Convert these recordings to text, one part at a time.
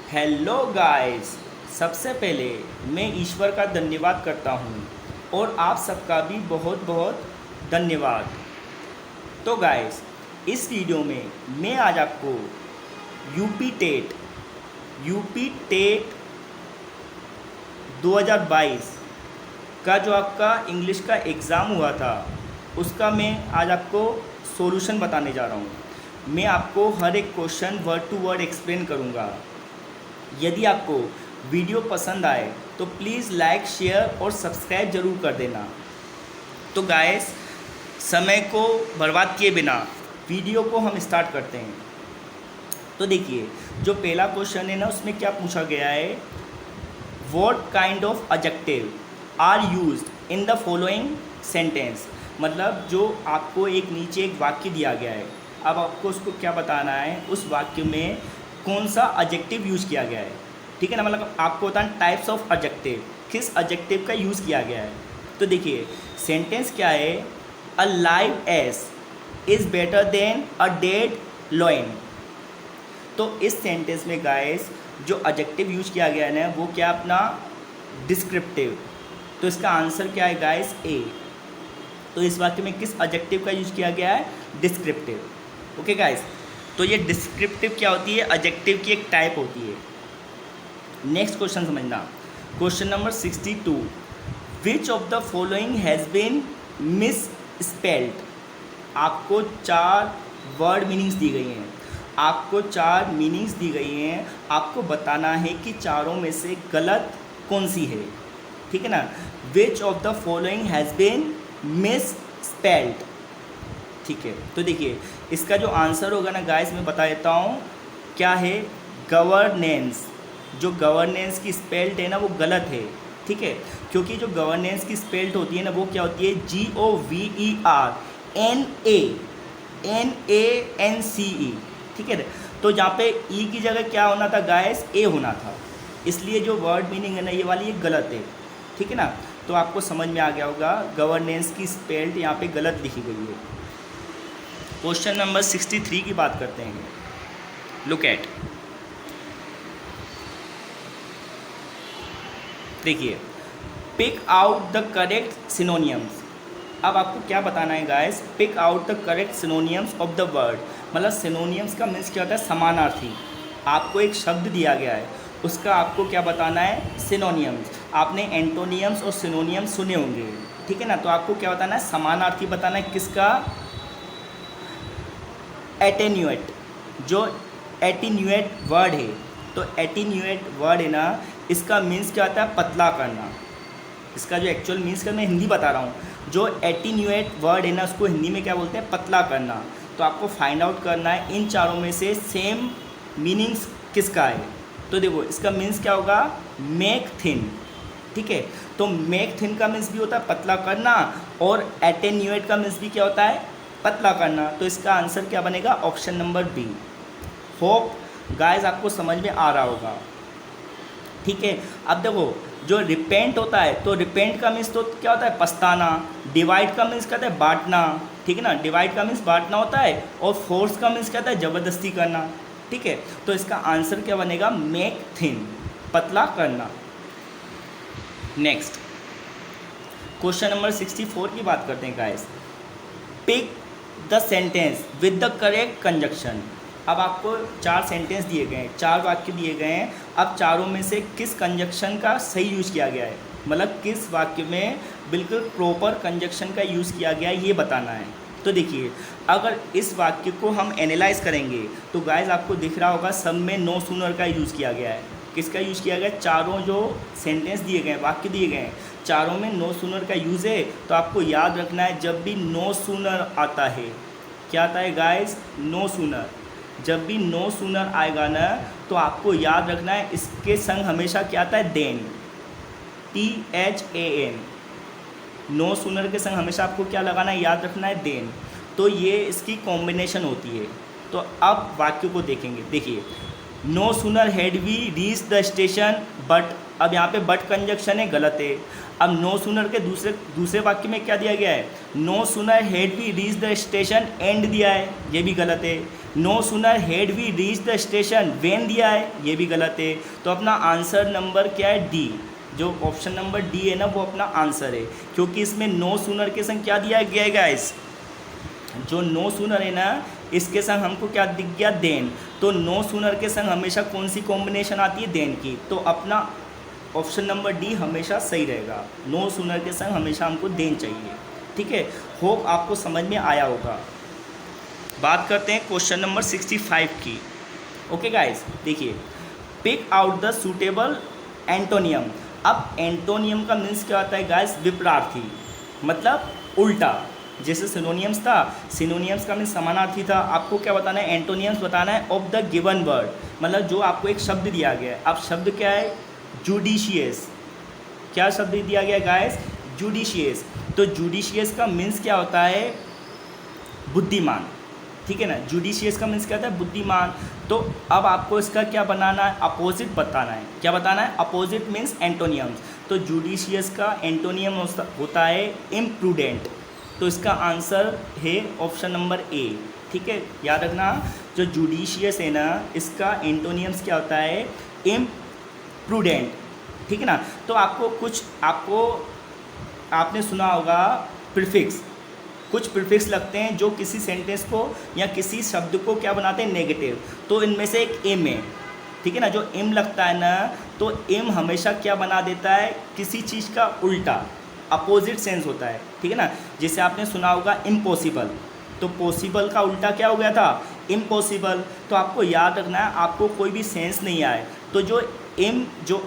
Hello guys. सबसे पहले मैं ईश्वर का धन्यवाद करता हूँ और आप सबका भी बहुत बहुत धन्यवाद। तो गाइस, इस वीडियो में मैं आज आपको यूपी टेट 2022 का जो आपका इंग्लिश का एग्ज़ाम हुआ था उसका मैं आज आपको सॉल्यूशन बताने जा रहा हूँ। मैं आपको हर एक question word to word explain करूँगा। यदि आपको वीडियो पसंद आए तो प्लीज़ लाइक, शेयर और सब्सक्राइब ज़रूर कर देना। तो गाइस, समय को बर्बाद किए बिना वीडियो को हम स्टार्ट करते हैं। तो देखिए, जो पहला क्वेश्चन है ना, उसमें क्या पूछा गया है, what kind of adjective are used in the following sentence. मतलब जो आपको एक नीचे एक वाक्य दिया गया है, अब आपको उसको क्या बताना है, उस वाक्य में कौन सा एडजेक्टिव यूज़ किया गया है। ठीक है ना, मतलब आपको बताना टाइप्स ऑफ एडजेक्टिव, किस एडजेक्टिव का यूज़ किया गया है। तो देखिए, सेंटेंस क्या है, a live ass is better than a dead lion. तो इस सेंटेंस में गाइस जो एडजेक्टिव यूज किया गया है ना, वो क्या अपना डिस्क्रिप्टिव। तो इसका आंसर क्या है गाइस, ए। तो इस वाक्य में किस एडजेक्टिव का यूज किया गया है, डिस्क्रिप्टिव। ओके गाइस, तो ये डिस्क्रिप्टिव क्या होती है, एडजेक्टिव की एक टाइप होती है। नेक्स्ट क्वेश्चन समझना, question number 62, which of the following has been misspelled. आपको 4 वर्ड मीनिंग्स दी गई हैं, आपको 4 मीनिंग्स दी गई हैं, आपको बताना है कि चारों में से गलत कौन सी है। ठीक है ना, which of the following has been misspelled. ठीक है, तो देखिए इसका जो आंसर होगा ना गाइस, मैं बता देता हूँ क्या है, गवर्नेंस। जो गवर्नेंस की स्पेल्ड है ना, वो गलत है। ठीक है, क्योंकि जो गवर्नेंस की स्पेल्ड होती है ना, वो क्या होती है, GOVERNANCE। ठीक है, तो जहाँ पे ई की जगह क्या होना था गाइस, ए होना था। इसलिए जो वर्ड मीनिंग है ना, ये वाली ये गलत है। ठीक है ना, तो आपको समझ में आ गया होगा, गवर्नेंस की स्पेल्ड यहाँ पे गलत लिखी गई है। क्वेश्चन नंबर 63 की बात करते हैं। लुक एट, देखिए, pick out the correct synonyms. अब आपको क्या बताना है guys, pick out the correct synonyms of the word. मतलब सिनोनियम्स का मीन्स क्या होता है, समानार्थी। आपको एक शब्द दिया गया है, उसका आपको क्या बताना है, सिनोनियम्स। आपने एंटोनियम्स और सिनोनियम्स सुने होंगे। ठीक है ना, तो आपको क्या बताना है, समानार्थी बताना है। किसका, एटेन्यूएट। जो एटीन्यूएट वर्ड है, तो एटीन्यूएट वर्ड है ना, इसका मीन्स क्या होता है, पतला करना। इसका जो एक्चुअल मीन्स का मैं हिंदी बता रहा हूँ, जो एटीन्यूएट वर्ड है ना, उसको हिंदी में क्या बोलते हैं, पतला करना। तो आपको फाइंड आउट करना है इन चारों में से सेम मीनिंग्स किसका है। तो देखो, इसका मीन्स क्या होगा, मेक थिन। ठीक है, तो मेक थिन का मीन्स भी होता है पतला करना, और एटेन्यूएट का मीन्स भी क्या होता है, पतला करना। तो इसका आंसर क्या बनेगा, option number B. Hope guys आपको समझ में आ रहा होगा। ठीक है, अब देखो, जो रिपेंट होता है, तो रिपेंट का मीन्स तो क्या होता है, पछताना। डिवाइड का मीन्स क्या होता है, बांटना। ठीक है ना, डिवाइड का मीन्स बांटना होता है, और फोर्स का मीन्स क्या होता है, ज़बरदस्ती करना। ठीक है, तो इसका आंसर क्या बनेगा, मेक थिन, पतला करना। नेक्स्ट, क्वेश्चन नंबर 64 की बात करते हैं guys. Pick the sentence with the correct conjunction. अब आपको 4 सेंटेंस दिए गए हैं, 4 वाक्य दिए गए हैं। अब चारों में से किस कंजक्शन का सही यूज़ किया गया है, मतलब किस वाक्य में बिल्कुल प्रॉपर कंजक्शन का यूज़ किया गया है, ये बताना है। तो देखिए, अगर इस वाक्य को हम एनालाइज करेंगे तो गाइस आपको दिख रहा होगा सब में नो सूनर का यूज़ किया गया है। किसका यूज़ किया गया है, चारों जो सेंटेंस दिए गए हैं, वाक्य दिए गए हैं, चारों में नो सूनर का यूज़ है। तो आपको याद रखना है, जब भी नो सूनर आता है, क्या आता है गाइस, नो सूनर। जब भी नो सूनर आएगा ना, तो आपको याद रखना है, इसके संग हमेशा क्या आता है, देन, THAN। नो सूनर के संग हमेशा आपको क्या लगाना है, याद रखना है, देन। तो ये इसकी कॉम्बिनेशन होती है। तो अब वाक्य को देखेंगे। देखिए, no sooner had we reach the station but अब यहाँ पे बट कंजक्शन है, गलत है। अब नो सूनर के दूसरे वाक्य में क्या दिया गया है, no sooner had we reach the station and दिया है, ये भी गलत है। No sooner had we reach the station when दिया है, ये भी गलत है। तो अपना आंसर नंबर क्या है, डी। जो ऑप्शन नंबर डी है ना वो अपना आंसर है, क्योंकि इसमें नो सूनर के संग क्या दिया गया है गाइस, जो नो सूनर है ना इसके संग हमको क्या दिख गया, देन। तो नो सूनर के संग हमेशा कौन सी कॉम्बिनेशन आती है, देन की। तो अपना ऑप्शन नंबर डी हमेशा सही रहेगा, नो सूनर के संग हमेशा हमको देन चाहिए। ठीक है, होप आपको समझ में आया होगा। बात करते हैं क्वेश्चन नंबर 65 की। ओके गाइस, देखिए, pick out the suitable antonym. अब एंटोनियम का मीन्स क्या होता है गाइस, विपरीत, मतलब उल्टा। जैसे सिनोनियम्स था, सिनोनियम्स का मीन्स समानार्थी था, आपको क्या बताना है, एंटोनियम्स बताना है ऑफ द गिवन वर्ड। मतलब जो आपको एक शब्द दिया गया है, अब शब्द क्या है, जुडिशियस। क्या शब्द दिया गया गाइस, जुडिशियस। तो जुडिशियस का मीन्स क्या होता है, बुद्धिमान। ठीक है ना, जुडिशियस का मीन्स क्या होता है, बुद्धिमान। तो अब आपको इसका क्या बनाना है, अपोजिट बताना है। क्या बताना है, अपोजिट मीन्स एंटोनियम्स। तो जुडिशियस का एंटोनियम होता है इम्प्रूडेंट। तो इसका आंसर है ऑप्शन नंबर ए। ठीक है, याद रखना, जो जुडिशियस है ना इसका एंटोनियम्स क्या होता है, इम्प्रूडेंट। ठीक है ना। तो आपने सुना होगा प्रीफिक्स, कुछ प्रीफिक्स लगते हैं जो किसी सेंटेंस को या किसी शब्द को क्या बनाते हैं, नेगेटिव। तो इनमें से एक एम है। ठीक है ना, जो एम लगता है ना, तो एम हमेशा क्या बना देता है, किसी चीज़ का उल्टा, अपोजिट सेंस होता है। ठीक है ना, जैसे आपने सुना होगा इम्पॉसिबल, तो पॉसिबल का उल्टा क्या हो गया था, इम्पॉसिबल। तो आपको याद रखना है, आपको कोई भी सेंस नहीं आए तो जो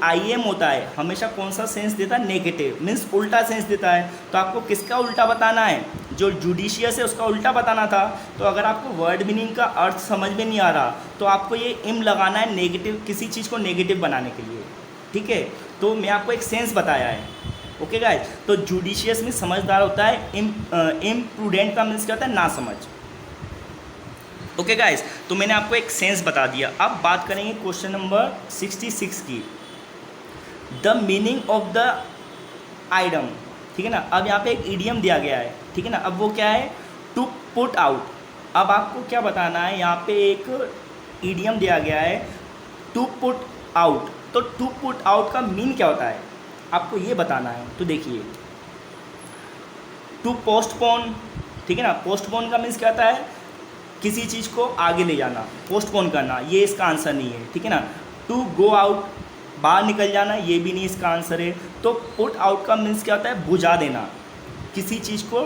आई एम होता है हमेशा कौन सा सेंस देता है, नेगेटिव, मीन्स उल्टा सेंस देता है। तो आपको किसका उल्टा बताना है, जो जुडिशियस है उसका उल्टा बताना था। तो अगर आपको वर्ड मीनिंग का अर्थ समझ में नहीं आ रहा तो आपको ये इम लगाना है नेगेटिव, किसी चीज़ को नेगेटिव बनाने के लिए। ठीक है, तो मैं आपको एक सेंस बताया है। ओके गाइस, तो जुडिशियस में समझदार होता है, इम्प्रूडेंट का मीन्स क्या होता है, ना समझ। ओके गाइस, तो मैंने आपको एक सेंस बता दिया। अब बात करेंगे क्वेश्चन नंबर 66 की, the meaning of the idem. ठीक है ना, अब यहाँ पे एक इडियम दिया गया है। ठीक है ना, अब वो क्या है, टू पुट आउट। अब आपको क्या बताना है, यहाँ पे एक इडियम दिया गया है, टू पुट आउट। तो टू पुट आउट का मीन क्या होता है, आपको ये बताना है। तो देखिए, टू पोस्टपोन। ठीक है ना, पोस्टपोन का मीन्स क्या होता है, किसी चीज़ को आगे ले जाना, पोस्टपोन करना, ये इसका आंसर नहीं है। ठीक है ना, टू गो आउट, बाहर निकल जाना, ये भी नहीं इसका आंसर है। तो पुट आउट का मीन्स क्या होता है, बुझा देना, किसी चीज़ को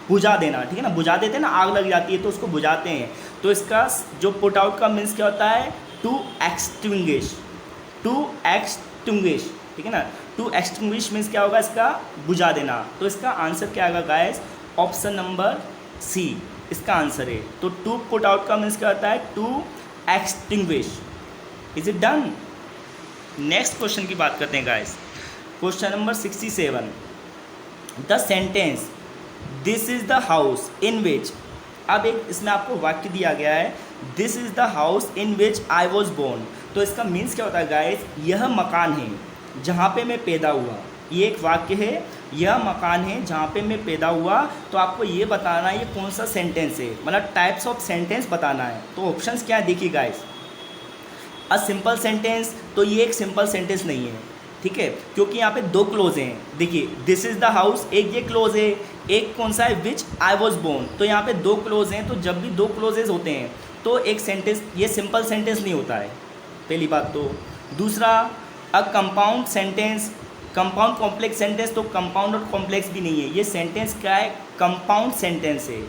बुझा देना। ठीक है ना, बुझा देते हैं ना, आग लग जाती है तो उसको बुझाते हैं। तो इसका जो पुट आउट का मीन्स क्या होता है, टू एक्सटिंग्विश, टू एक्सटिंग्विश। ठीक है ना, टू एक्सटिंग्विश मीन्स क्या होगा, इसका बुझा देना। तो इसका आंसर क्या होगा गाइस, ऑप्शन नंबर सी इसका आंसर है। तो टू पुट आउट का मीन्स क्या होता है, to extinguish. Is it done. Next question की बात करते हैं guys, question number 67, the sentence this is the house in which. अब एक इसमें आपको वाक्य दिया गया है, this is the house in which I was born. तो इसका मीन्स क्या होता है गाइस, यह मकान है जहाँ पे मैं पैदा हुआ। ये एक वाक्य है, यह मकान है जहाँ पे मैं पैदा हुआ। तो आपको ये बताना है ये कौन सा सेंटेंस है, मतलब टाइप्स ऑफ सेंटेंस बताना है। तो ऑप्शंस क्या है, देखिए गाइस, अ सिंपल सेंटेंस, तो ये एक सिंपल सेंटेंस नहीं है। ठीक है, क्योंकि यहाँ पे दो क्लोज हैं। देखिए, दिस इज़ द हाउस, एक ये क्लोज है, एक कौन सा है, विच आई वॉज बोर्न। तो यहाँ पे दो क्लोज हैं, तो जब भी दो क्लोजेज होते हैं तो एक सेंटेंस, ये सिंपल सेंटेंस नहीं होता है, पहली बात तो। दूसरा, a compound sentence, compound complex sentence, तो कंपाउंड और कॉम्प्लेक्स भी नहीं है, ये सेंटेंस क्या है, कंपाउंड सेंटेंस है।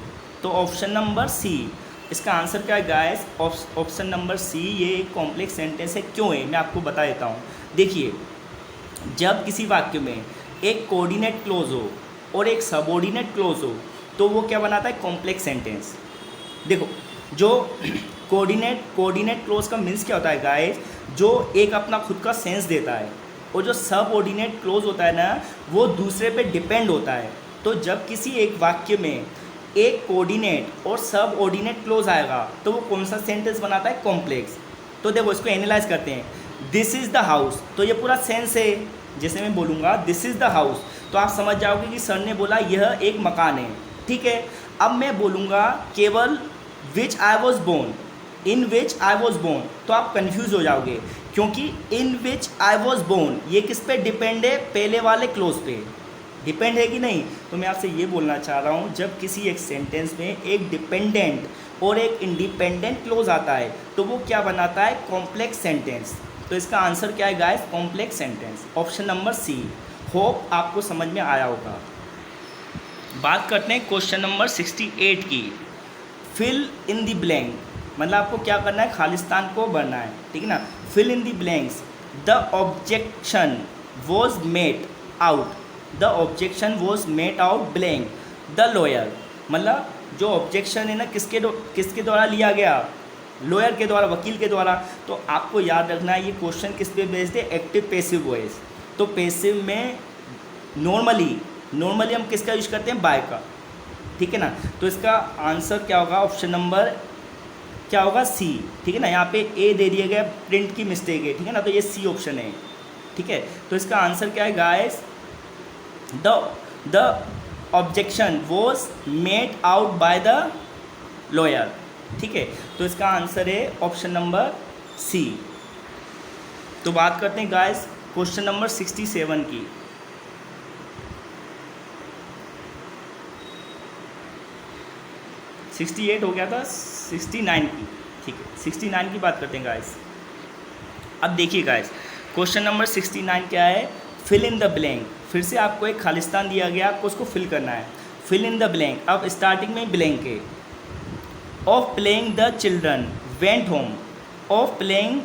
तो ऑप्शन नंबर सी इसका आंसर क्या है गाइस, ऑप्शन नंबर सी, ये एक कॉम्प्लेक्स सेंटेंस है। क्यों है, मैं आपको बता देता हूँ। देखिए, जब किसी वाक्य में एक कोऑर्डिनेट क्लोज हो और एक सबऑर्डिनेट क्लोज हो तो वो क्या बनाता है, कॉम्प्लेक्स सेंटेंस। देखो, जो कोऑर्डिनेट क्लोज का मीन्स क्या होता है गाइस, जो एक अपना खुद का सेंस देता है, और जो सबऑर्डिनेट क्लोज होता है ना, वो दूसरे पे डिपेंड होता है। तो जब किसी एक वाक्य में एक कोऑर्डिनेट और सबऑर्डिनेट क्लोज आएगा तो वो कौन सा सेंटेंस बनाता है, कॉम्प्लेक्स। तो देखो, इसको एनालाइज करते हैं। दिस इज़ द हाउस, तो ये पूरा सेंस है। जैसे मैं बोलूँगा दिस इज़ द हाउस, तो आप समझ जाओगे कि सर ने बोला यह एक मकान है, ठीक है। अब मैं बोलूँगा केवल which I was born, in which I was born, तो आप कन्फ्यूज़ हो जाओगे, क्योंकि इन विच आई वॉज बोर्न ये किस पे डिपेंड है, पहले वाले क्लोज पे डिपेंड है कि नहीं। तो मैं आपसे ये बोलना चाह रहा हूँ, जब किसी एक सेंटेंस में एक डिपेंडेंट और एक इंडिपेंडेंट क्लोज आता है तो वो क्या बनाता है, कॉम्प्लेक्स सेंटेंस। तो इसका आंसर क्या है guys, complex sentence, option number C. Hope आपको समझ में आया होगा। बात करते हैं क्वेश्चन नंबर 68 की, फिल इन द ब्लैंक, मतलब आपको क्या करना है, खालिस्तान को भरना है, ठीक है ना। Fill in the blanks, the objection was made out, the objection was made out blank the lawyer, मतलब जो ऑब्जेक्शन है ना किसके द्वारा लिया गया, लॉयर के द्वारा, वकील के द्वारा। तो आपको याद रखना है ये क्वेश्चन किस पे बेस्ड है, एक्टिव पैसिव वॉइस। तो पैसिव में नॉर्मली हम किसका यूज करते हैं, बाय का, ठीक है ना। तो इसका आंसर क्या होगा, ऑप्शन नंबर क्या होगा, सी, ठीक है ना। यहाँ पे ए दे दिया गया, प्रिंट की मिस्टेक है, ठीक है ना, तो ये सी ऑप्शन है, ठीक है। तो इसका आंसर क्या है guys, the objection was made out by the lawyer, ठीक है। तो इसका आंसर है ऑप्शन नंबर सी। तो बात करते हैं गाइस क्वेश्चन नंबर 67 की। 68 हो गया था, 69 की, ठीक है, 69 की बात करते हैं गाइस। अब देखिए गाइस क्वेश्चन नंबर 69 क्या है, फिल इन द ब्लैंक। फिर से आपको एक खालिस्तान दिया गया, आपको उसको फिल करना है, फिल इन द ब्लैंक। अब स्टार्टिंग में ब्लैंक है, of playing the children went home, of playing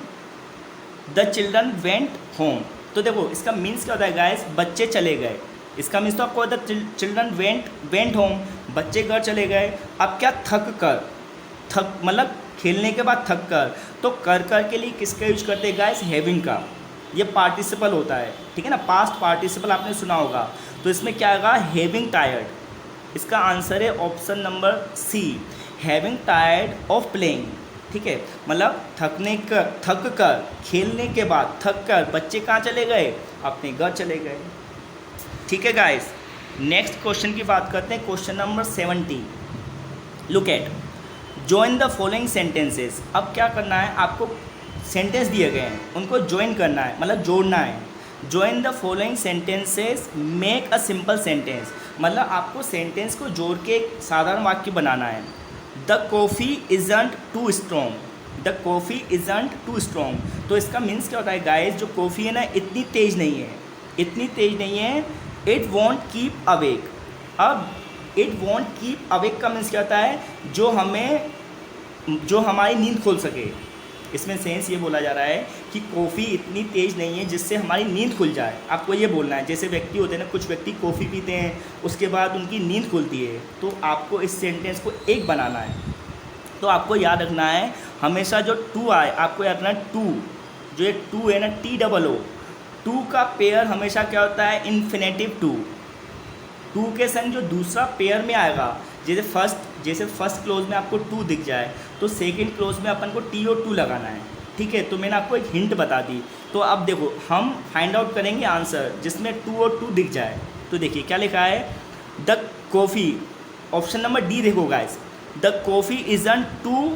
the children went home. तो देखो इसका मीन्स क्या होता है गाइस, बच्चे चले गए, इसका मीन्स तो आपको द चिल्ड्रन वेंट होम, बच्चे घर चले गए। अब क्या, थक मतलब खेलने के बाद थक कर, तो कर के लिए किसका यूज करते हैं गाइस, हैविंग का। ये पार्टिसिपल होता है, ठीक है ना, पास्ट पार्टिसिपल आपने सुना होगा। तो इसमें क्या आएगा, हैविंग टायर्ड। इसका आंसर है option number C, having tired of playing, ठीक है। मतलब थक कर खेलने के बाद थक कर बच्चे कहाँ चले गए, अपने घर चले गए, ठीक है गाइस। नेक्स्ट क्वेश्चन की बात करते हैं, question number 70। Look at, join the following sentences. अब क्या करना है, आपको सेंटेंस दिए गए हैं, उनको ज्वाइन करना है, मतलब जोड़ना है। Join the following sentences, make a simple sentence, मतलब आपको सेंटेंस को जोड़ के एक साधारण वाक्य बनाना है। The coffee isn't too strong, the coffee isn't too strong. तो इसका मीन्स क्या होता है गाइस, जो कॉफ़ी है ना इतनी तेज़ नहीं है, इतनी तेज़ नहीं है। It won't keep awake. अब इट वॉन्ट कीप अवेक का मीन्स क्या होता है, जो हमारी नींद खोल सके। इसमें सेंस ये बोला जा रहा है कि कॉफ़ी इतनी तेज़ नहीं है जिससे हमारी नींद खुल जाए, आपको ये बोलना है। जैसे व्यक्ति होते हैं ना, कुछ व्यक्ति कॉफ़ी पीते हैं उसके बाद उनकी नींद खुलती है, तो आपको इस सेंटेंस को एक बनाना है। तो आपको याद रखना है हमेशा जो टू आए, आपको याद रखना है टू, जो ये टू है ना, TOO, टू का पेयर हमेशा क्या होता है, इन्फिनेटिव टू। टू के संग जो दूसरा पेयर में आएगा, जैसे फर्स्ट क्लोज में आपको टू दिख जाए तो सेकंड क्लोज में अपन को TOO लगाना है, ठीक है। तो मैंने आपको एक हिंट बता दी। तो अब देखो हम फाइंड आउट करेंगे आंसर जिसमें 2 और 2 दिख जाए। तो देखिए क्या लिखा है, the coffee, option number D देखो guys, the coffee isn't too,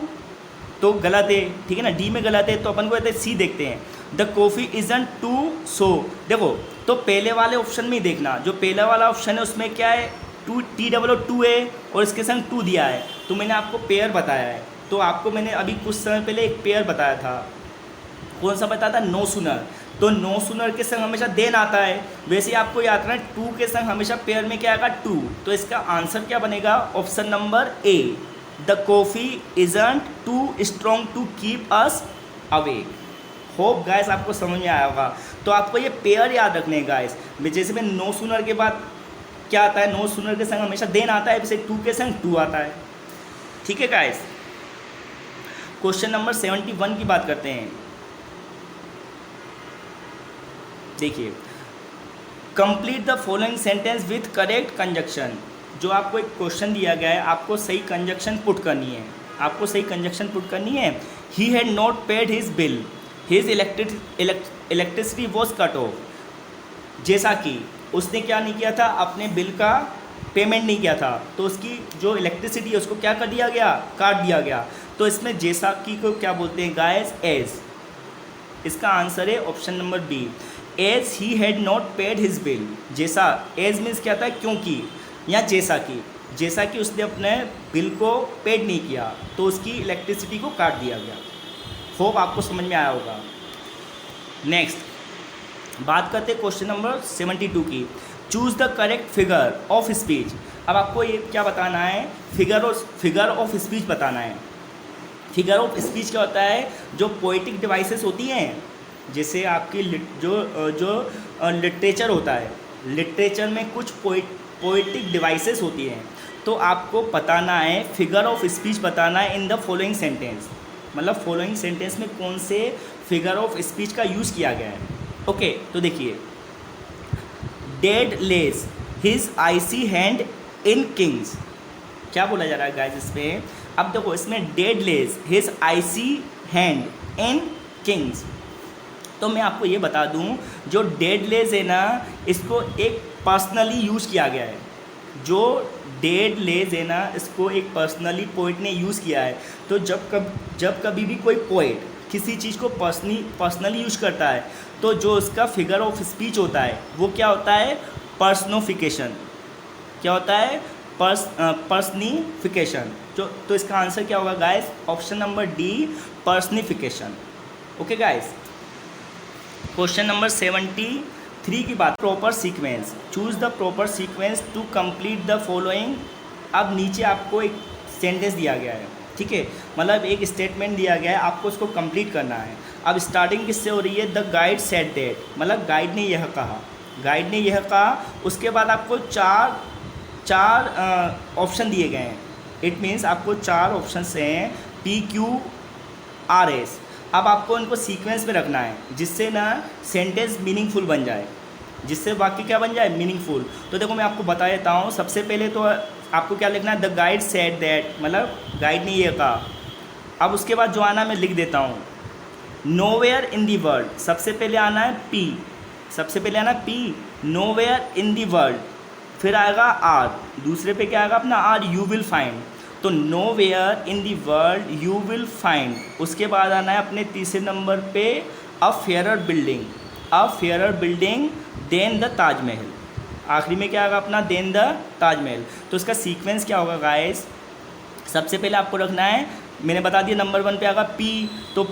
तो गलत है, ठीक है ना, डी में गलत है, तो अपन को सी देखते हैं। द कॉफ़ी इजंट टू सो, देखो तो पहले वाले ऑप्शन में ही देखना, जो पहला वाला ऑप्शन है उसमें क्या है, TOO है और इसके संग 2 दिया है। तो मैंने आपको पेयर बताया है, तो आपको मैंने अभी कुछ समय पहले एक पेयर बताया था, कौन सा बताया था, नो सुनर। तो नो सुनर के संग हमेशा देन आता है, वैसे ही आपको याद रखना है 2 के संग हमेशा पेयर में क्या आएगा, 2। तो इसका आंसर क्या बनेगा, option number A, the coffee isn't too strong to keep us awake. Hope guys आपको समझ में आया होगा। तो आपको ये पेयर याद रखने हैं गाइस, जैसे मैं नो सुनर के बाद क्या आता है, नो सुनर के संग हमेशा देन आता है, वैसे 2 के संग 2 आता है, ठीक है गाइस। क्वेश्चन नंबर 71 की बात करते हैं। देखिए, complete the following sentence with correct conjunction. जो आपको एक क्वेश्चन दिया गया है, आपको सही कंजक्शन पुट करनी है, आपको सही कंजक्शन पुट करनी है। ही had not paid his bill, his electricity was cut off, जैसा कि उसने क्या नहीं किया था, अपने बिल का पेमेंट नहीं किया था, तो उसकी जो इलेक्ट्रिसिटी है उसको क्या कर दिया गया, काट दिया गया। तो इसमें जैसा कि को क्या बोलते हैं गाइस, एज। इसका आंसर है option number B, as he had not paid his bill. जैसा, एज मीन्स क्या था, क्योंकि, या जैसा कि उसने अपने बिल को पेड नहीं किया तो उसकी इलेक्ट्रिसिटी को काट दिया गया। होप आपको समझ में आया होगा। नेक्स्ट बात करते हैं क्वेश्चन नंबर 72 की। Choose the correct figure of speech. अब आपको ये क्या बताना है, फिगर ऑफ स्पीच बताना है। फिगर ऑफ स्पीच क्या होता है, जो पोइटिक डिवाइसेस होती हैं, जैसे आपकी जो लिटरेचर होता है, लिटरेचर में कुछ पोइटिक डिवाइसेस होती हैं, तो आपको बताना है, फिगर ऑफ स्पीच बताना है इन द फॉलोइंग सेंटेंस। मतलब फॉलोइंग सेंटेंस में कौन से फिगर ऑफ स्पीच का यूज़ किया गया है। ओके, तो देखिए, dead less his IC hand in Kings. क्या बोला जा रहा है गाइस इसमें, अब देखो इसमें dead less his IC hand in Kings. तो मैं आपको ये बता दूं, जो डेड लेस है ना, इसको एक पर्सनली यूज़ किया गया है। जो डेड लेस है ना, इसको एक पर्सनली पोइट ने यूज़ किया है। तो जब कभी भी कोई पोइट किसी चीज़ को पर्सनली यूज़ करता है, तो जो उसका फिगर ऑफ स्पीच होता है वो क्या होता है, पर्सनिफिकेशन। क्या होता है, पर्सनिफिकेशन। तो इसका आंसर क्या होगा guys, option number D, personification. Okay guys, question number 73 की बात, proper sequence. Choose the proper sequence to complete the following. अब नीचे आपको एक सेंटेंस दिया गया है, ठीक है, मतलब एक स्टेटमेंट दिया गया है, आपको उसको कंप्लीट करना है। अब स्टार्टिंग किससे हो रही है, द गाइड सेड दैट, मतलब गाइड ने यह कहा, उसके बाद आपको चार ऑप्शन दिए गए हैं। इट मीन्स आपको 4 ऑप्शन हैं, PQRS। अब आपको इनको सीक्वेंस में रखना है, जिससे ना सेंटेंस मीनिंगफुल बन जाए, जिससे वाक्य क्या बन जाए, मीनिंगफुल। तो देखो मैं आपको बता देता हूँ। सबसे पहले तो आपको क्या लिखना है, द गाइड सेड दैट, मतलब गाइड ने ये कहा। अब उसके बाद जो आना मैं लिख देता हूँ, नोवेयर इन दी वर्ल्ड। सबसे पहले आना है P, nowhere in the world. फिर आएगा R, दूसरे पे क्या आएगा अपना R, यू विल फाइंड। तो nowhere in the world you will find. उसके बाद आना है अपने तीसरे नंबर पे, a fairer building than the Taj Mahal. आखिरी में क्या आएगा अपना, देन द ताजमहल। तो इसका सीक्वेंस क्या होगा गाइस, सबसे पहले आपको रखना है, मैंने बता दिया, नंबर 1 पे आएगा P, तो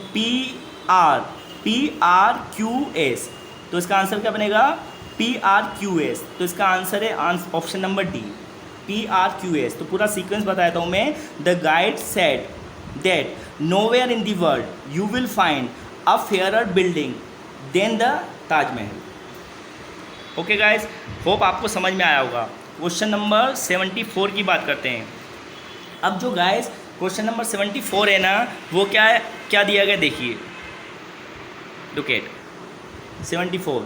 PRQS। तो इसका आंसर क्या बनेगा, PRQS। तो इसका आंसर है ऑप्शन नंबर डी, PRQS। तो पूरा सीक्वेंस बताया था मैं, the guide said that nowhere in the world you will find a fairer building than the Taj Mahal. Okay guys, hope आपको समझ में आया होगा। क्वेश्चन नंबर 74 की बात करते हैं। अब जो गाइस क्वेश्चन नंबर 74 है ना, वो क्या है, क्या दिया गया देखिए, look at 74,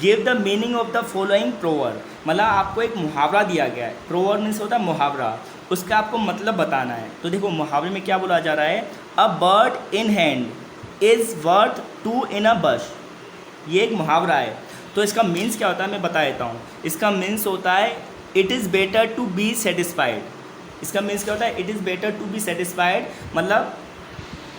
give the meaning of the following proverb. मतलब आपको एक मुहावरा दिया गया है, प्रोवर्ब मीन्स होता है मुहावरा, उसका आपको मतलब बताना है। तो देखो मुहावरे में क्या बोला जा रहा है, a bird in hand is worth 2 इन अ बश। ये एक मुहावरा है। तो इसका मीन्स क्या होता है मैं बता देता हूँ। इसका मीन्स होता है it is better to be satisfied. इसका मीन्स क्या होता है, it is better to be satisfied, मतलब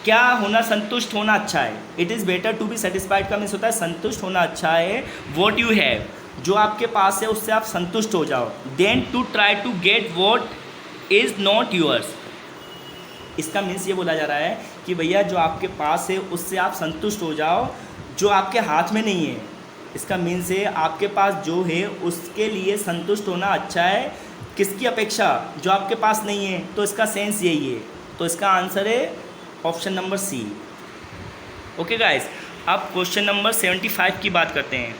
क्या होना, संतुष्ट होना अच्छा है। It is better to be satisfied का मीन्स होता है संतुष्ट होना अच्छा है। वॉट यू हैव, जो आपके पास है उससे आप संतुष्ट हो जाओ। Than to try to get what is not yours. इसका मीन्स ये बोला जा रहा है कि भैया जो आपके पास है उससे आप संतुष्ट हो जाओ, जो आपके हाथ में नहीं है। इसका मीन्स है आपके पास जो है उसके लिए संतुष्ट होना अच्छा है, किसकी अपेक्षा, जो आपके पास नहीं है। तो इसका सेंस यही है। तो इसका आंसर है option number C. Okay guys, अब क्वेश्चन नंबर 75 की बात करते हैं।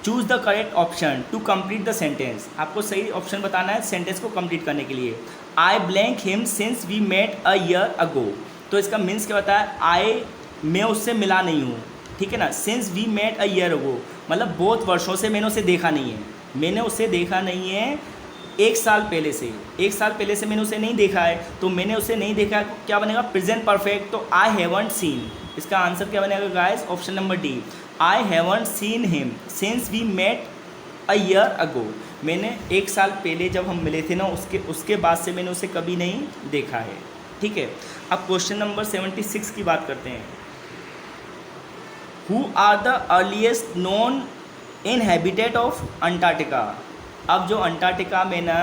Choose the correct option to complete the sentence. आपको सही ऑप्शन बताना है सेंटेंस को कंप्लीट करने के लिए। I blank him since we met a year ago. तो इसका मीन्स क्या होता है, मैं उससे मिला नहीं हूँ, ठीक है ना। Since we met a year ago, मतलब बहुत वर्षों से मैंने उसे देखा नहीं है। मैंने उसे देखा नहीं है 1 साल पहले से। 1 साल पहले से मैंने उसे नहीं देखा है, तो मैंने उसे नहीं देखा है, क्या बनेगा, प्रेजेंट परफेक्ट। तो आई हैवंट सीन, इसका आंसर क्या बनेगा guys? Option number D, I haven't seen him since we met a year ago. मैंने 1 साल पहले जब हम मिले थे ना, उसके बाद से मैंने उसे कभी नहीं देखा है। ठीक है, अब क्वेश्चन नंबर 76 की बात करते हैं। Who are the earliest known inhabitant of Antarctica. अब जो अंटार्कटिका में ना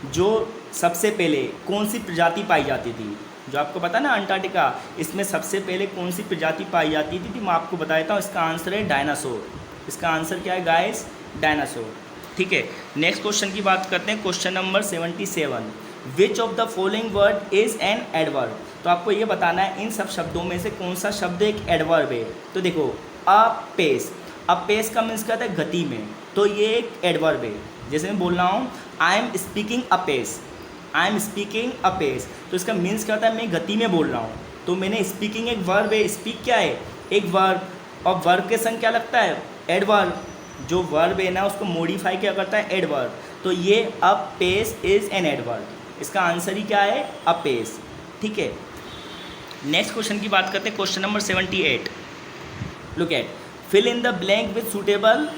जो सबसे पहले कौन सी प्रजाति पाई जाती थी, जो आपको पता ना अंटार्कटिका, इसमें सबसे पहले कौन सी प्रजाति पाई जाती थी मैं आपको बता देता हूँ। इसका आंसर है डायनासोर। इसका आंसर क्या है गाइस? डायनासोर। ठीक है, नेक्स्ट क्वेश्चन की बात करते हैं। Question number 77, which of the following word is an adverb. तो आपको ये बताना है इन सब शब्दों में से कौन सा शब्द एक एडवर्ब है। तो देखो, अपेस, अपेस का मीन्स क्या होता है? गति में, तो ये एक एडवर्ब है। जैसे मैं बोल रहा हूँ आई एम स्पीकिंग अपेस, आई एम स्पीकिंग अपेस, तो इसका मीन्स क्या होता है? मैं गति में बोल रहा हूँ। तो मैंने स्पीकिंग एक वर्ब है, स्पीक क्या है? एक वर्ब, और वर्ब के संग क्या लगता है? एडवर्ब। जो वर्ब है ना उसको मॉडिफाई क्या करता है? एडवर्ब। तो ये अपेस इज़ एन एडवर्ब। इसका आंसर ही क्या है? अपेस। ठीक है, नेक्स्ट क्वेश्चन की बात करते हैं। Question number 78, look at, fill in the blank with suitable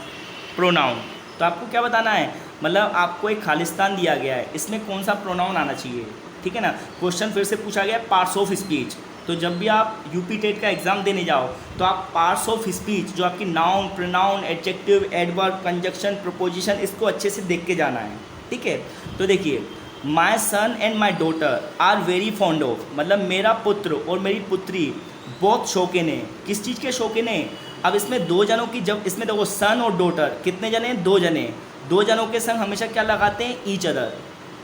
pronoun. तो आपको क्या बताना है? मतलब आपको एक खालिस्तान दिया गया है, इसमें कौन सा प्रोनाउन आना चाहिए। ठीक है ना, क्वेश्चन फिर से पूछा गया है पार्ट्स ऑफ स्पीच। तो जब भी आप यूपी टेट का एग्जाम देने जाओ तो आप पार्ट्स ऑफ स्पीच, जो आपकी noun, pronoun, adjective, adverb, conjunction, proposition, इसको अच्छे से देख के जाना है। ठीक है, तो देखिए, my son and my daughter are very fond of, मतलब मेरा पुत्र और मेरी पुत्री बहुत शौकीन है। किस चीज़ के शौकीन है? अब इसमें दो जनों की, जब इसमें देखो सन और डॉटर कितने जने हैं? 2 जने। 2 जनों के संग हमेशा क्या लगाते हैं? Each other.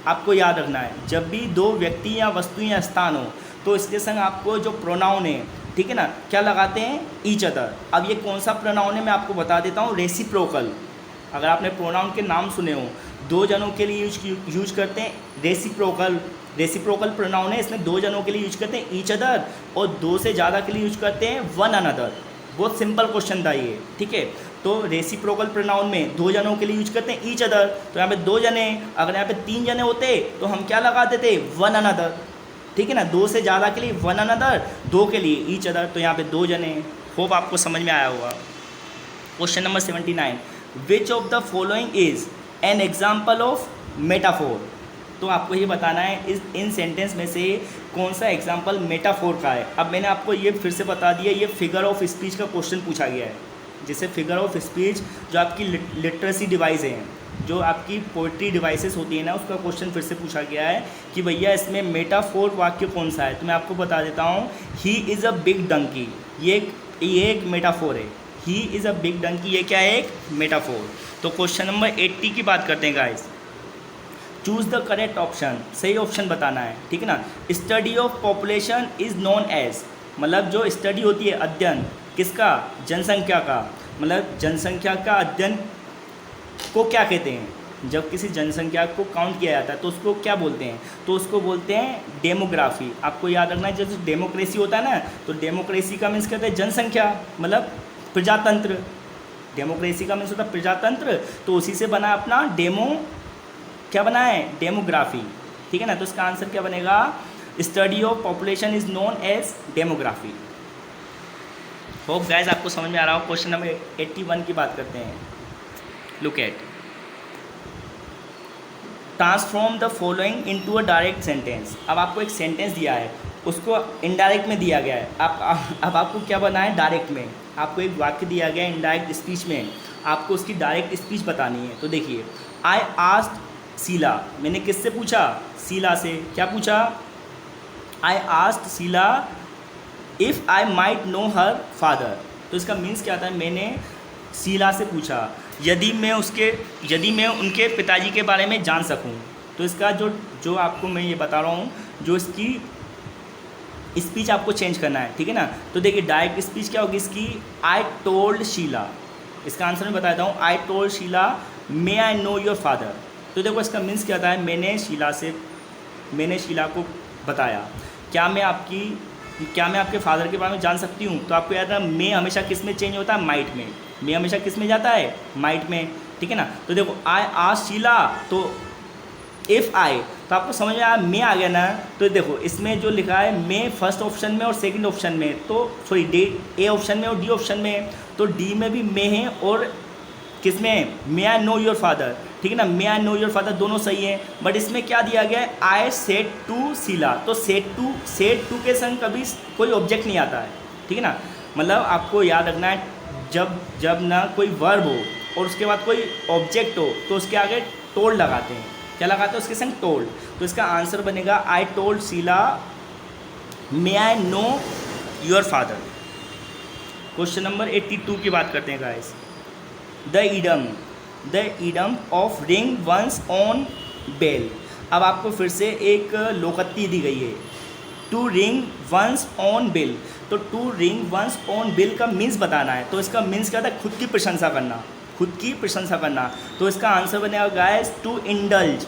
आपको याद रखना है, जब भी 2 व्यक्ति या वस्तु या स्थान हो तो इसके संग आपको जो प्रोनाउन है, ठीक है ना, क्या लगाते हैं? Each other. अब ये कौन सा प्रोनाउन है मैं आपको बता देता हूँ, रेसिप्रोकल। अगर आपने प्रोनाउन के नाम सुने हो, 2 जनों के लिए यूज करते हैं रेसिप्रोकल। रेसिप्रोकल प्रोनाउन है, इसमें 2 जनों के लिए यूज करते हैं ईच अदर, और 2 से ज़्यादा के लिए यूज करते हैं वन अनदर। बहुत सिंपल क्वेश्चन था ये। ठीक है, तो रेसिप्रोकल प्रोनाउन में 2 जनों के लिए यूज करते हैं ईच अदर। तो यहाँ पे 2 जने, अगर यहाँ पे 3 जने होते तो हम क्या लगा देते? One another. ठीक है ना, 2 से ज़्यादा के लिए वन अनदर, 2 के लिए ईच अदर। तो यहाँ पे 2 जने। होप आपको समझ में आया होगा। Question number 79, which of the following is an example of metaphor. तो आपको ये बताना है इन सेंटेंस में से कौन सा एग्जाम्पल मेटाफोर का है। अब मैंने आपको ये फिर से बता दिया, ये फिगर ऑफ स्पीच का क्वेश्चन पूछा गया है। जैसे फिगर ऑफ स्पीच जो आपकी लिटरेसी डिवाइस है, जो आपकी पोइट्री डिवाइसेस होती है ना, उसका क्वेश्चन फिर से पूछा गया है कि भैया इसमें मेटाफोर वाक्य कौन सा है। तो मैं आपको बता देता हूँ, he is a big donkey, ये एक मेटाफोर है। He is a big donkey, ये क्या है? एक मेटाफोर। तो क्वेश्चन नंबर 80 की बात करते हैं guys. Choose the correct option, सही ऑप्शन बताना है। ठीक है ना, study of population is known as, मतलब जो स्टडी होती है, अध्ययन किसका? जनसंख्या का। मतलब जनसंख्या का अध्ययन को क्या कहते हैं? जब किसी जनसंख्या को काउंट किया जाता है तो उसको क्या बोलते हैं? तो उसको बोलते हैं डेमोग्राफी। आपको याद रखना है, जब डेमोक्रेसी होता है ना, तो डेमोक्रेसी का मीन्स कहते हैं जनसंख्या, मतलब प्रजातंत्र। डेमोक्रेसी का मीन्स होता है प्रजातंत्र, तो उसी से बना अपना डेमो, क्या बना है? डेमोग्राफी। ठीक है ना, तो इसका आंसर क्या बनेगा? Study of population is known as demography. Hope guys आपको समझ में आ रहा हो। क्वेश्चन नंबर 81 की बात करते हैं। Look eight, transform the following into a direct sentence. अब आपको एक सेंटेंस दिया है, उसको इनडायरेक्ट में दिया गया है। अब आपको क्या बनाना है? डायरेक्ट में। आपको एक वाक्य दिया गया है इनडायरेक्ट स्पीच में, आपको उसकी डायरेक्ट स्पीच बतानी है। तो देखिए, आई आस्क्ड शीला, मैंने किससे पूछा? शीला से। क्या पूछा? I asked Sheela if I might know her father. तो इसका मीन्स क्या था? मैंने शीला से पूछा यदि मैं उनके पिताजी के बारे में जान सकूं। तो इसका जो आपको मैं ये बता रहा हूँ, जो इसकी स्पीच आपको चेंज करना है। ठीक है ना, तो देखिए डायरेक्ट स्पीच क्या होगी इसकी? I told Sheela. इसका आंसर मैं बताता हूँ, I told Sheela may I know your father. तो देखो इसका मीन्स क्या था? मैंने शीला को बताया, क्या मैं आपके फादर के बारे में जान सकती हूँ? तो आपको याद है, मे हमेशा किस में चेंज होता है? माइट में। मे हमेशा किस में जाता है? माइट में। ठीक है ना, तो देखो आई आस्क्ड शीला, तो इफ़ आई, तो आपको समझ में आया मे आ गया ना। तो देखो इसमें जो लिखा है मे फर्स्ट ऑप्शन में और सेकंड ऑप्शन में, तो सॉरी डी ए ऑप्शन में और डी ऑप्शन में, तो डी में भी मे है और किस में मे आई नो योर फादर, ठीक है ना, मे आई नो योर फादर दोनों सही है। बट इसमें क्या दिया गया है, आई सेड टू शीला, तो सेड टू के संग कभी कोई ऑब्जेक्ट नहीं आता है, ठीक है ना। मतलब आपको याद रखना है जब ना कोई वर्ब हो और उसके बाद कोई ऑब्जेक्ट हो तो उसके आगे टोल्ड लगाते हैं, क्या लगाते हैं उसके संग टोल्ड। तो इसका आंसर बनेगा I told Sheela may I know your father. Question number 82 की बात करते हैं guys. The idiom of ring once on bell. अब आपको फिर से एक लोकत्ती दी गई है, to ring once on bill. तो to ring once on bill का मीन्स बताना है। तो इसका मीन्स क्या था, खुद की प्रशंसा करना, खुद की प्रशंसा करना। तो इसका आंसर बनेगा guys to indulge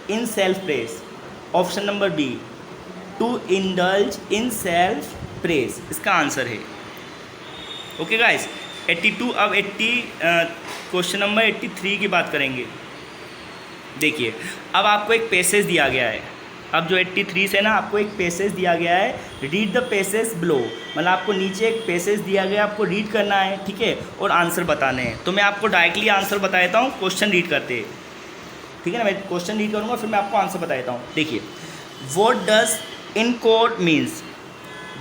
in self praise. Option number B, to indulge in self praise इसका आंसर है। Okay guys, 82। अब क्वेश्चन नंबर 83 की बात करेंगे। देखिए अब आपको एक पैसेज दिया गया है। अब जो 83 से ना आपको एक पैसेज दिया गया है, रीड द पैसेज बिलो। मतलब आपको नीचे एक पैसेज दिया गया, आपको रीड करना है, ठीक है, और आंसर बताने हैं। तो मैं आपको डायरेक्टली आंसर बता देता हूँ, क्वेश्चन रीड करते, ठीक है ना। मैं क्वेश्चन रीड करूँगा फिर मैं आपको आंसर बता देता हूँ। देखिए, what does incur means,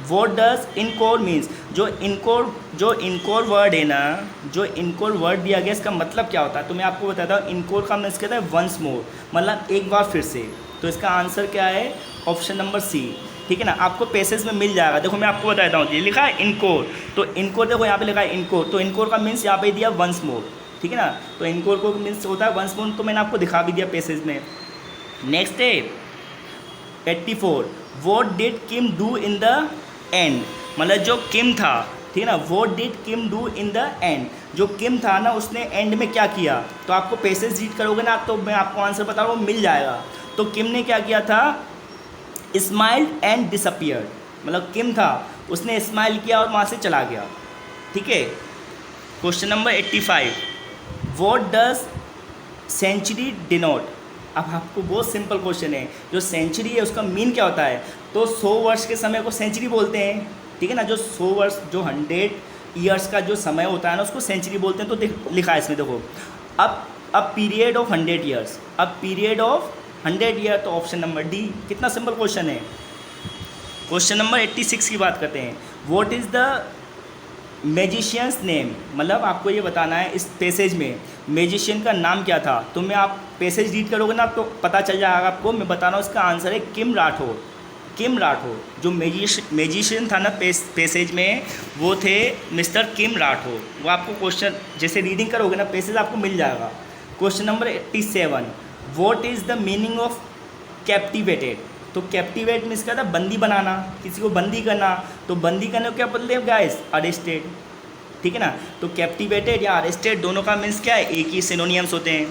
what does incur means. जो इनकोर वर्ड है ना, जो इनकोर वर्ड दिया गया इसका मतलब क्या होता है, तो मैं आपको बताता हूँ। इनकोर का मीन्स कहता है वंस मोर, मतलब एक बार फिर से। तो इसका आंसर क्या है, ऑप्शन नंबर सी, ठीक है ना। आपको पैसेज में मिल जाएगा। देखो मैं आपको बताता हूँ, ये लिखा है इनकोर, तो इनकोर देखो यहाँ पे लिखा है इनकोर, तो इनकोर का मीन्स यहाँ पे दिया वंस मोर, ठीक है ना। तो इनकोर को मीन्स होता है वंस मोर, तो मैंने आपको दिखा भी दिया पैसेज में। नेक्स्ट है 84, what did Kim do in the end. मतलब जो किम था, ठीक है ना, what did Kim do in the end. जो किम था ना उसने एंड में क्या किया। तो आपको पैसेज रीड करोगे ना तो मैं आपको आंसर बता रहा हूँ, मिल जाएगा। तो किम ने क्या किया था, स्माइल्ड एंड डिसअपियर्ड। मतलब किम था उसने स्माइल किया और वहाँ से चला गया, ठीक है। Question number 85, what does century denote. अब आपको बहुत सिंपल क्वेश्चन है, जो सेंचुरी है उसका मीन क्या होता है। तो 100 वर्ष के समय को सेंचुरी बोलते हैं, ठीक है ना। जो 100 वर्ष, जो 100 ईयर्स का जो समय होता है ना उसको सेंचुरी बोलते हैं। तो लिखा है इसमें देखो, अब पीरियड ऑफ 100 ईयर्स, अब पीरियड ऑफ 100 ईयर, तो ऑप्शन नंबर डी। कितना सिंपल क्वेश्चन है। क्वेश्चन नंबर 86 की बात करते हैं। What is the magicians name. मतलब आपको ये बताना है इस पैसेज में मैजिशियन का नाम क्या था। तो मैं आप पैसेज रीड करोगे ना तो पता चल जाएगा आपको। मैं बता रहा हूँ, इसका आंसर है किम राठौर। किम राठौर जो मैजिशियन था ना पैसेज में, वो थे मिस्टर किम राठौर। वो आपको क्वेश्चन जैसे रीडिंग करोगे ना पैसेज आपको मिल जाएगा। Question number 87, what is the meaning of captivated. तो कैप्टिवेट मीन्स क्या था, बंदी बनाना, किसी को बंदी करना। तो बंदी करने को क्या बोलते हैं गाइस, अरेस्टेड, ठीक है ना। तो कैप्टिवेटेड या अरेस्टेड दोनों का मीन्स क्या है, एक ही सिनोनियम्स होते हैं।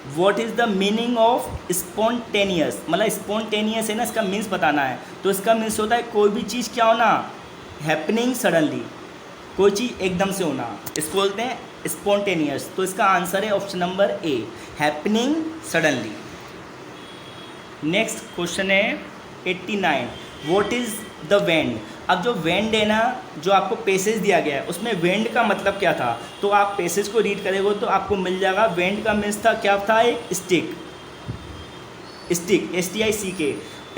What is the meaning of spontaneous. मतलब स्पॉन्टेनियस है ना, इसका मीन्स बताना है। तो इसका मीन्स होता है कोई भी चीज़ क्या होना, हैपनिंग सडनली, कोई चीज़ एकदम से होना, इसको बोलते हैं स्पॉन्टेनियस। तो इसका आंसर है ऑप्शन नंबर ए, हैपनिंग सडनली। नेक्स्ट क्वेश्चन है 89, व्हाट इज़ द वेंड। अब जो वेंड है ना, जो आपको पैसेज दिया गया है उसमें वेंड का मतलब क्या था। तो आप पैसेज को रीड करेंगे तो आपको मिल जाएगा। वेंड का मीन्स था क्या था, एक स्टिक, स्टिक STICK।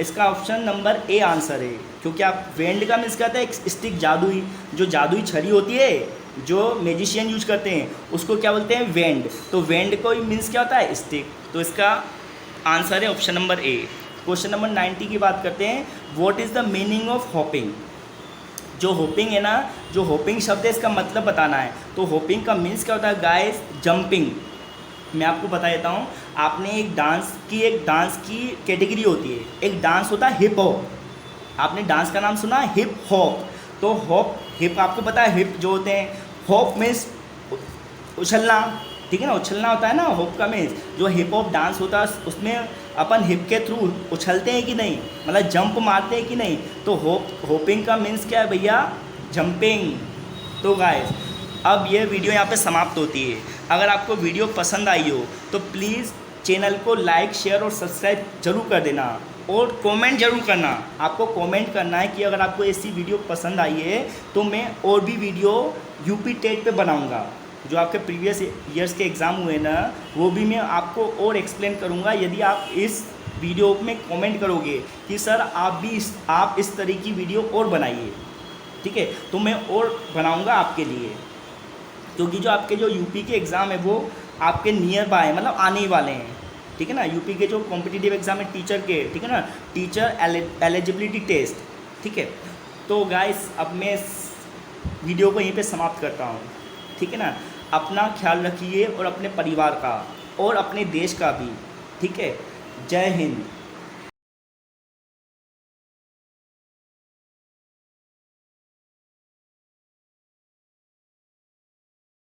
इसका ऑप्शन नंबर ए आंसर है, क्योंकि आप वेंड का मीन्स क्या था, एक स्टिक, जादुई, जो जादुई छड़ी होती है जो मैजिशियन यूज करते हैं उसको क्या बोलते हैं, वेंड। तो वेंड को मीन्स क्या होता है, स्टिक। तो इसका आंसर है ऑप्शन नंबर ए। क्वेश्चन नंबर 90 की बात करते हैं। What is the meaning of hopping. जो होपिंग है ना, जो होपिंग शब्द है इसका मतलब बताना है। तो होपिंग का मीन्स क्या होता है गाइस, जंपिंग। मैं आपको बता देता हूँ, आपने एक डांस की कैटेगरी होती है। एक डांस होता है हिप हॉप, आपने डांस का नाम सुना, हिप हॉप। तो हिप आपको पता है, हिप जो होते हैं, हॉप मीन्स उछलना, ठीक है ना, उछलना होता है ना हॉप का मीन्स। जो हिप हॉप डांस होता है उसमें अपन हिप के थ्रू उछलते हैं कि नहीं, मतलब जंप मारते हैं कि नहीं। तो होपिंग का मीन्स क्या है भैया, जंपिंग। तो गाइस अब ये वीडियो यहाँ पे समाप्त होती है। अगर आपको वीडियो पसंद आई हो तो प्लीज़ चैनल को लाइक शेयर और सब्सक्राइब जरूर कर देना और कमेंट जरूर करना। आपको कमेंट करना है कि अगर आपको ऐसी वीडियो पसंद आई है तो मैं और भी वीडियो यूपी टेट पे बनाऊंगा। जो आपके प्रीवियस ईयर्स के एग्ज़ाम हुए ना वो भी मैं आपको और एक्सप्लेन करूंगा यदि आप इस वीडियो में कमेंट करोगे कि सर आप इस तरह की वीडियो और बनाइए, ठीक है, तो मैं और बनाऊंगा आपके लिए। क्योंकि जो आपके जो यूपी के एग्ज़ाम है वो आपके नियर बाय मतलब आने ही वाले हैं, ठीक है ना। यूपी के जो कॉम्पिटिटिव एग्ज़ाम है टीचर के, ठीक है ना, टीचर एलिजिबिलिटी टेस्ट, ठीक है। तो गाइस अब मैं इस वीडियो को यहीं पे समाप्त करता हूँ, ठीक है ना। अपना ख्याल रखिए और अपने परिवार का और अपने देश का भी, ठीक है। जय हिंद।